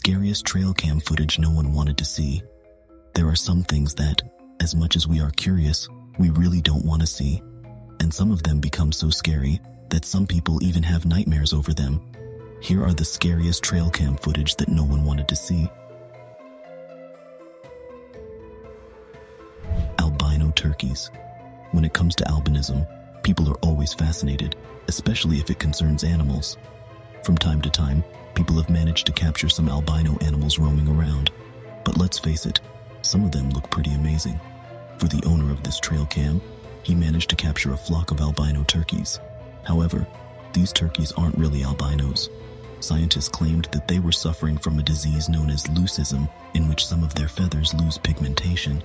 scariest trail cam footage no one wanted to see. There are some things that, as much as we are curious, we really don't want to see. And some of them become so scary that some people even have nightmares over them. Here are the scariest trail cam footage that no one wanted to see. Albino turkeys. When it comes to albinism, people are always fascinated, especially if it concerns animals. From time to time, people have managed to capture some albino animals roaming around. But let's face it, some of them look pretty amazing. For the owner of this trail cam, he managed to capture a flock of albino turkeys. However, these turkeys aren't really albinos. Scientists claimed that they were suffering from a disease known as leucism, in which some of their feathers lose pigmentation.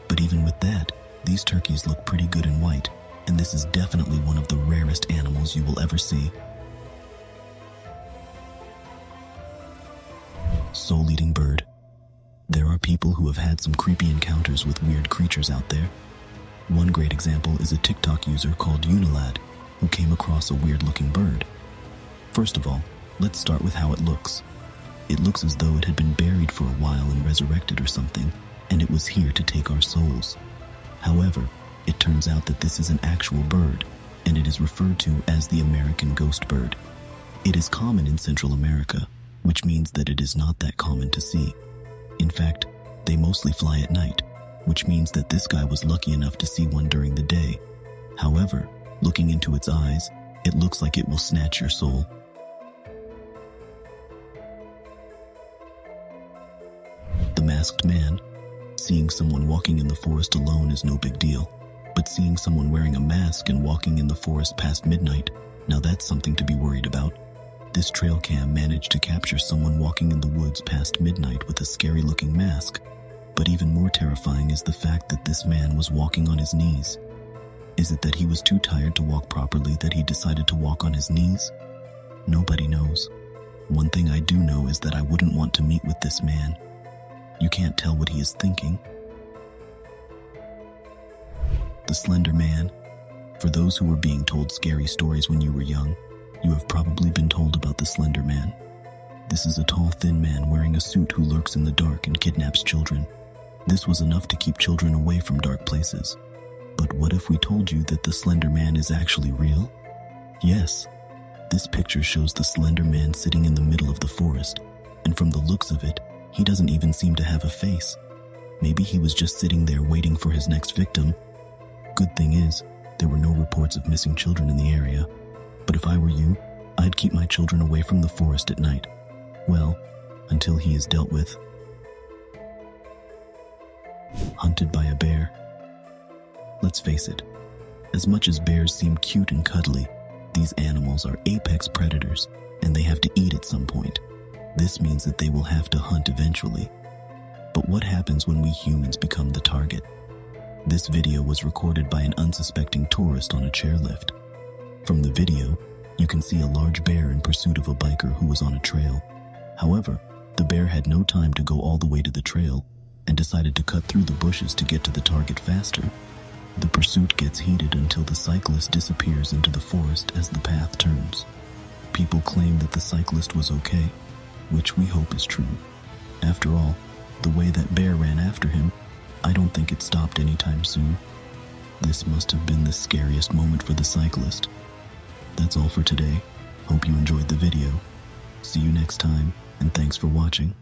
But even with that, these turkeys look pretty good in white, and this is definitely one of the rarest animals you will ever see. Soul-eating bird. There are people who have had some creepy encounters with weird creatures out there. One great example is a TikTok user called Unilad, who came across a weird-looking bird. First of all, let's start with how it looks. It looks as though it had been buried for a while and resurrected or something, and it was here to take our souls. However, it turns out that this is an actual bird, and it is referred to as the American ghost bird. It is common in Central America, which means that it is not that common to see. In fact, they mostly fly at night, which means that this guy was lucky enough to see one during the day. However, looking into its eyes, it looks like it will snatch your soul. The masked man. Seeing someone walking in the forest alone is no big deal, but seeing someone wearing a mask and walking in the forest past midnight, now that's something to be worried about. This trail cam managed to capture someone walking in the woods past midnight with a scary-looking mask. But even more terrifying is the fact that this man was walking on his knees. Is it that he was too tired to walk properly that he decided to walk on his knees? Nobody knows. One thing I do know is that I wouldn't want to meet with this man. You can't tell what he is thinking. The Slender Man. For those who were being told scary stories when you were young, you have probably been told about the Slender Man. This is a tall, thin man wearing a suit who lurks in the dark and kidnaps children. This was enough to keep children away from dark places. But what if we told you that the Slender Man is actually real? Yes. This picture shows the Slender Man sitting in the middle of the forest, and from the looks of it, he doesn't even seem to have a face. Maybe he was just sitting there waiting for his next victim. Good thing is, there were no reports of missing children in the area. But if I were you, I'd keep my children away from the forest at night. Well, until he is dealt with. Hunted by a bear. Let's face it, as much as bears seem cute and cuddly, these animals are apex predators, and they have to eat at some point. This means that they will have to hunt eventually. But what happens when we humans become the target? This video was recorded by an unsuspecting tourist on a chairlift. From the video, you can see a large bear in pursuit of a biker who was on a trail. However, the bear had no time to go all the way to the trail and decided to cut through the bushes to get to the target faster. The pursuit gets heated until the cyclist disappears into the forest as the path turns. People claim that the cyclist was okay, which we hope is true. After all, the way that bear ran after him, I don't think it stopped anytime soon. This must have been the scariest moment for the cyclist. That's all for today. Hope you enjoyed the video. See you next time, and thanks for watching.